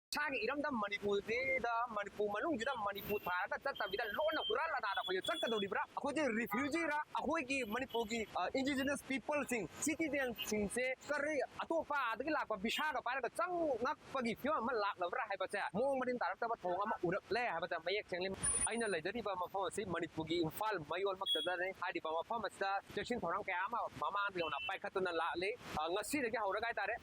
Sagi Eramdamda Manipuri da Manipur Manungida Manipur Tharaka Chatpasuda Lana Huran Lana Akhoi Chatkadra Akhoi refugee ra Akhoi ki Manipuri indigenous people sing citizen sing se kari atopa adagi lakpa Bishaga Paraka Chang Nakpagi Fio Man Lak Lavra Habacha Mong Marin Tarakta Tonga Urakle Habata Mayak Changlim Aina Lajari Bama Phosi Manipuri Infal Mayol Makadare Hadi Bama Phamasta Jakshin Thorang Kama Mama Diona Paikatuna Lale Ngasi Dagi Hauragai Tare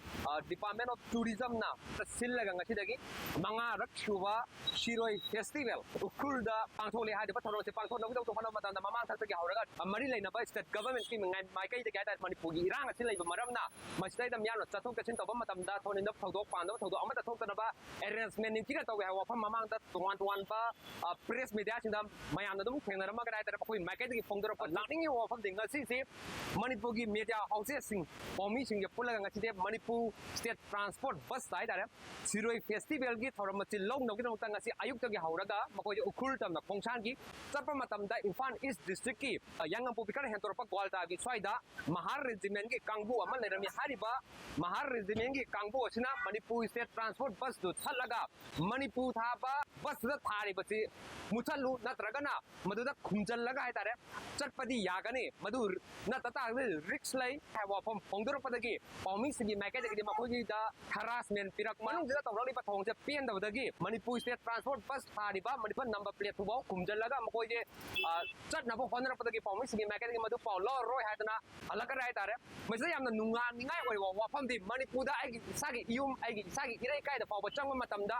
Department of Tourism na Sillaga Ngasi Dagi Manga Rakshuva Shiroi Festival Ukulda Pangtoli had the Patron Pangton of the Mama Taki Hauraga Marina by state government team and my guy the guy that Manipuri Iran Silla Maramna my state of Yano Sato Kasin of Matamda Tony of Todo Pando to the Amata Tokanaba arrangement in Tikato we have from Mamma that one bar press media in them Mayanadum Kanaramaga my guy founder of nothing you offer the Nasi Manipuri media houses for me in the Pula Manipur state transport bus side Siroi Festival gi thoram mati long no gi no tanga si ayuk ta gi hauraga makoi ukul tam na khongchan gi chapa matam da Imphal East district ki yangam popikar hentor pa kwalta gi swaida Mahar regiment gi kangbu ama lerami hariba Mahar regiment gi kangbu asina Manipur state transport bus du thalaga Manipur thaba bus da thari basi muchalu natragana maduda khumjal laga hai tare chatpadi yagane madur na tata risk lai hawa phom phongdor padagi paumi sigi makai gi makoi da harassment pirak manung da tawli pa thong je pien da dagi Manipur state transport bus thari ba Manipur number plate thu khumjal laga makoi je chat na pho honra padagi paumi sigi makai gi madu paw lo roi hadana alaka rai tare mai yamna nunga ningai oi wa phom di Manipur da ai sagi yum ai sagi irai kai da paw ba chang matam da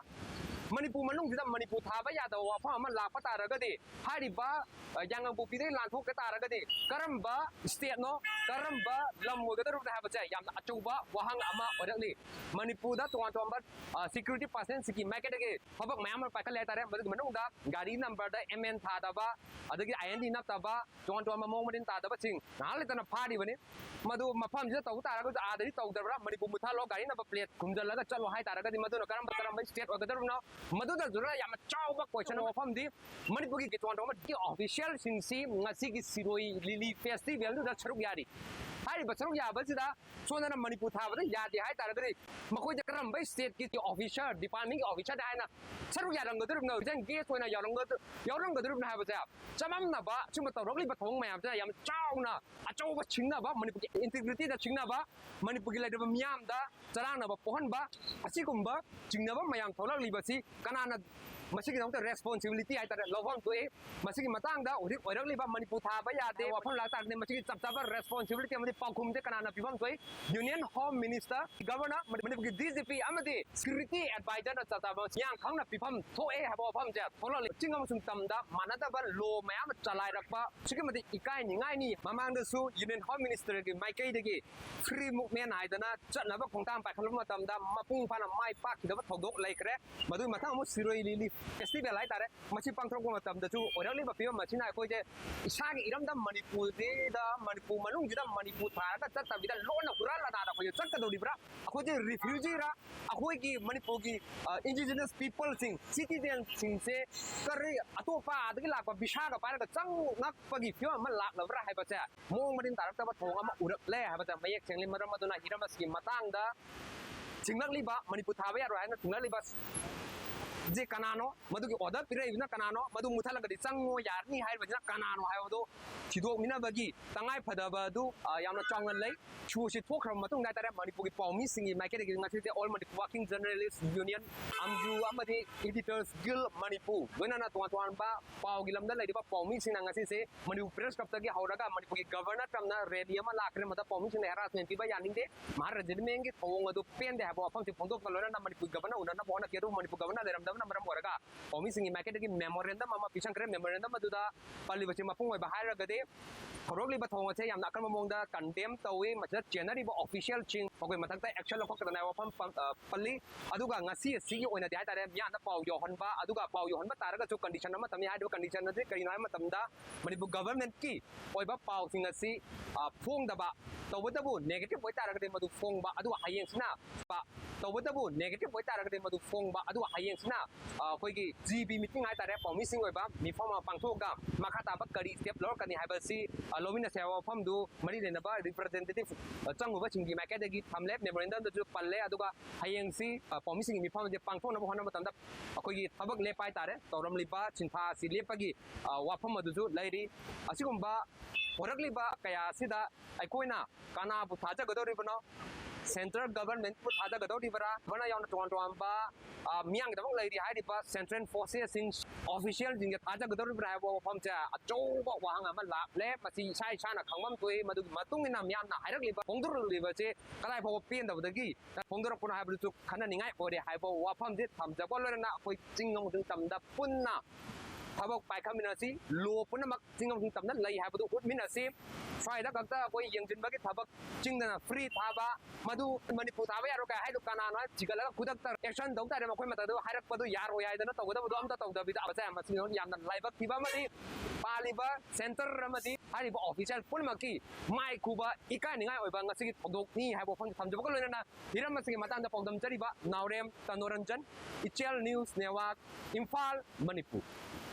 Manipur manung sida Manipur thaba ya da wa pham man la pa taragadi hariba yangang pu pidai lan thok ka taragadi karamba state no karamba lam mo gadaru da haba chai yamna achuba wahang ama odakni Manipur da tuan tuan ba security person siki market ge habak mayam pa ka le tare manung da gari number da MN tha da ba adagi IND nap ta ba tuan tuan ma mong madin ta da ba sing na le tana phadi bani madu mafam sida taw taragadi adari taw da Manipur mutha lo gari number plate kumjal laga chalo hai taragadi madu no karamba state ogadaru no Maduda Zura Yama Chauba question of the Manipuri get one of the official since Nasiki Siroi Lily Festival to the Charugari. Hari Basaruya Basida, Sona Manipur Tava, Yadi Hai Taragari, Makoja Karamba State get the official, department official Diana. Saruya no, then gate when a younger have a tap. Samamna Ba, Chumata Rogli Batong Mayam, Chauna, a Chowa Chinaba, Manipur integrity the Chinaba, Manipuri Miamda, Sarana Ponba, Asikumba, Chinaba Mayam Tola Libasi. Kanana masih kita responsibility ay tara lobang tu masih matang da udik orang liba Manipur thaba ya de wapun latar ne masih cap responsibility amadi pangkum de kanana pibang tu Union Home Minister Governor Manipur DGP amadi security advisor na cap yang khang na pibam to habo pam ja thola chingam sung tam da manada ban lo mayam chalai rakpa sigi madi ikai ni ngai ni mamang da su Union Home Minister ge mai kai de ge free movement ai da na chatna ba khongtam pa khalum tam da mapung pa na mai pak da ba thodok lai kre madu matang mo siroi lili festival lai tare machi pangthok ko matam da chu orali ba piwa machina ko je Esagi Eramdamda Manipur da Manipur manung da Manipur Tharaka Chatpasuda Lana Huran Lana da ko Chatkadra bra ko je refugee ra akoi ki Manipur ki indigenous people sing citizen sing se kari atopa adagi lakpa Bishaga Paraka Chang Nakpagi Fio Man Lak Lavra hai bacha mong marin tarak ta ba thong ama urakle hai bacha mayak chengli maram maduna hiramas ki matang da Singlak liba Manipur thaba ya ro hai na singlak liba je kanano madu ki order pire ibna kanano madu muthala gadi chango yarni hai bajna kanano hai odo thidok mina bagi tangai phadaba du yamna chongan lai chu si thokram matung dai tare Manipur ki paumi singi market ki ngati te all Manipur working journalists union amju amadi editors guild Manipur goina na tuan ba pau gilam da lai ba paumi sing ngasi se Manipur press club ta gi hauraga Manipur ki governor tamna radio ma lakre mata paumi sing harassment ki ba yaning de mahar regiment ki thong adu pen de habo apam ti phondok kalona na Manipur governor unana bona ke Manipur governor Eramdamda Maram Waraga, Omising market memorandum, Mama Pishan memorandum, Maduda, Palivachi Mapung, Bahara Gade, Rogli Batonga, Yam Nakamonda, condemned away, much generally official ching, okay, Mataka, actual Kokana Pali, Aduga, Nasi, see you in a data, Yana Pau Yohanba, Aduga Pau Yohanba, Taraga to condition, Matami had a condition, Karina Matamda, Manipu government key, Oiba Pau Singasi, Fung the Ba, Tawatabu, negative with Taraka Madu Fung Ba, Adu Hayens now, Tawatabu, negative with Taraka Madu Fung Ba, Adu Hayens now. ꯑꯩꯈꯣꯏꯒꯤ GB meeting ꯍꯥꯏꯇꯥꯔꯦ ꯄꯥꯎꯃꯤꯁꯤꯡ ꯑꯣꯏꯕ ꯃꯤꯐꯝ ꯑꯃ ꯄꯥꯡꯊꯣꯛꯑꯒ ꯃꯈꯥ ꯇꯥꯕ ꯀꯔꯤ step ꯂꯧꯔꯛꯀꯅꯤ ꯍꯥꯏꯕꯁꯤ ꯂꯧꯃꯤꯟꯅꯁꯦ ꯍꯥꯏꯕ ꯋꯥꯐꯝꯗꯨ ꯃꯔꯤ ꯂꯩꯅꯕ ꯔꯤꯄ꯭ꯔꯖꯦꯟꯇꯦꯇꯤꯚ ꯆꯪꯉꯨꯕꯁꯤꯡꯒꯤ ꯃꯥꯏꯀꯩꯗꯒꯤ ꯊꯝꯂꯦ ꯃꯦꯃꯣꯔꯦꯟꯗꯝꯗꯁꯨ ꯄꯜꯂꯦ ꯑꯗꯨꯒ ꯍꯌꯦꯡꯁꯤ ꯄꯥꯎꯃꯤꯁꯤꯡꯒꯤ ꯃꯤꯐꯝ ꯑꯁꯤ ꯄꯥꯡꯊꯣꯛꯅꯕ ꯍꯣꯠꯅꯕ ꯃꯇꯝꯗ ꯑꯩꯈꯣꯏꯒꯤ ꯊꯕꯛ ꯂꯦꯞꯄ ꯍꯥꯏꯇꯥꯔꯦ ꯇꯧꯔꯝꯂꯤꯕ ꯁꯤꯟꯊꯥ ꯑꯁꯤ ꯂꯦꯞꯄꯒꯤ ꯋꯥꯐꯝ ꯑꯗꯨꯁꯨ ꯂꯩꯔꯤ ꯑꯁꯤꯒꯨꯝꯕ ꯍꯣꯔꯛꯂꯤꯕ ꯀꯌꯥ ꯑꯁꯤꯗ ꯑꯩꯈꯣꯏꯅ ꯀꯅꯥꯕꯨ ꯊꯥꯖꯒꯗꯧꯔꯤꯕꯅꯣ ꯁꯦꯟꯇ꯭ꯔꯦꯜ ꯒꯚꯔꯟꯃꯦꯟꯠꯄꯨ ꯊꯥꯖꯒꯗꯧꯔꯤꯕ꯭ꯔꯥ ꯃꯅ ꯌꯥꯎꯅ ꯇꯣꯉꯥꯟ ꯇꯣꯉꯥꯟꯕ ꯃꯤꯌꯥꯝꯒꯤꯗꯃꯛ ꯂꯩꯔꯤ ꯍꯥꯏꯔꯤꯕ ꯁꯦꯟꯇ꯭ꯔꯦꯜ ꯐꯣꯔꯁꯦꯁꯁꯤꯡ ꯑꯣꯐꯤꯁꯤꯌꯦꯜꯁꯤꯡꯒ ꯊꯥꯖꯒꯗꯧꯔꯤꯕ꯭ꯔꯥ ꯍꯥꯏꯕ ꯋꯥꯐꯝꯁꯦ ꯑꯆꯧꯕ ꯋꯥꯍꯪ ꯑꯃ ꯂꯥꯛꯂꯦ ꯃꯁꯤ ꯏꯁꯥ ꯏꯁꯥꯅ ꯈꯪꯐꯝ ꯊꯣꯛꯏ ꯃꯗꯨꯒꯤ ꯃꯇꯨꯡ ꯏꯟꯅ ꯃꯤꯌꯥꯝꯅ ꯍꯥꯏꯔꯛꯂꯤꯕ ꯐꯣꯡꯗꯣꯔꯛꯂꯤꯕꯁꯦ ꯀꯗꯥꯏ ꯐꯥꯎꯕ ꯄꯦꯟꯗꯕꯗꯒꯤ ꯐꯣꯡꯗꯣꯔꯛꯄꯅꯣ ꯍꯥꯏꯕꯗꯨꯁꯨ ꯈꯟꯅꯅꯤꯡꯉꯥꯏ ꯑꯣꯏꯔꯦ ꯍꯥꯏꯕ ꯋꯥꯐꯝꯁꯦ ꯊꯝꯖꯕ ꯂꯣꯏꯅꯅ ꯑꯩꯈꯣꯏ ꯆꯤꯡ ꯇꯝꯗ ꯄꯨꯟꯅ ꯊꯕꯛ ꯄꯥꯏꯈꯠꯃꯤꯟꯅꯁꯤ ꯂꯣ ꯄꯨꯝꯅꯃꯛ ꯆꯤꯡ ꯇꯝꯗ ꯂꯩ ꯍꯥꯏꯕꯗꯨ ꯎꯠꯃꯤꯟꯅꯁꯤ ꯁ꯭ꯋꯥꯏꯗ ꯈꯛꯇ ꯑꯩꯈꯣꯏ ꯌꯦꯡꯁꯤꯟꯕꯒꯤ ꯊꯕꯛ ꯆꯤꯡꯗꯅ ꯐ꯭ꯔꯤ ꯊꯥꯕ ꯃꯗꯨ ꯃꯅꯤꯄꯨꯔ ꯊꯥꯕ ꯌꯥꯔꯣꯏ ꯀꯥꯏ ꯍꯥꯏꯗꯨ ꯀꯅꯥꯅ ꯊꯤꯒꯠꯂꯒ ꯈꯨꯗꯛꯇ ꯑꯦꯛꯁꯟ ꯇꯧ ꯇꯥꯔꯦ ꯃꯈꯣꯏ ꯃꯇꯝꯗ ꯍꯥꯏꯔꯛꯄꯗꯨ ꯌꯥꯔꯣꯏ ꯍꯥꯏꯗꯅ ꯇꯧꯒꯗꯕꯗꯣ ꯑꯝꯇ ꯇꯧꯗꯕꯤꯗ ꯃꯁꯤ ꯌꯥꯝꯅ ꯂꯥꯏꯕꯛ ꯊꯤꯕ ꯑꯃꯗꯤ ꯄꯥꯜꯂꯤꯕ ꯁꯦꯟꯇꯔ ꯑꯃꯗꯤ ꯍꯥꯏꯔꯤꯕ ꯑꯣꯐꯤꯁꯤꯌꯦꯜ ꯄꯨꯝꯅꯃꯛꯀꯤ ꯃꯥꯏ ꯈꯨꯕ ꯏꯀꯥꯏꯅꯤꯡꯉꯥꯏ ꯑꯣꯏꯕ ꯉꯁꯤꯒꯤ ꯊꯧꯗꯣꯛꯅꯤ ꯍꯥꯏꯕ ꯋꯥꯐꯝ ꯊꯝꯖꯕꯒ ꯂꯣꯏꯅꯅ ꯍꯤꯔꯝ ꯑꯁꯤꯒꯤ ꯃꯇꯥꯡꯗ ꯄꯥꯎꯗꯝꯖꯔꯤꯕ ꯅꯥꯎꯔꯦꯝ ꯇꯅꯣꯔꯟꯖꯟ ꯏꯆꯦꯜ ꯅ꯭ꯌꯨꯁ ꯅꯦꯠꯋꯥꯔꯛ ꯏꯝꯐꯥꯜ ꯃꯅꯤꯄꯨꯔ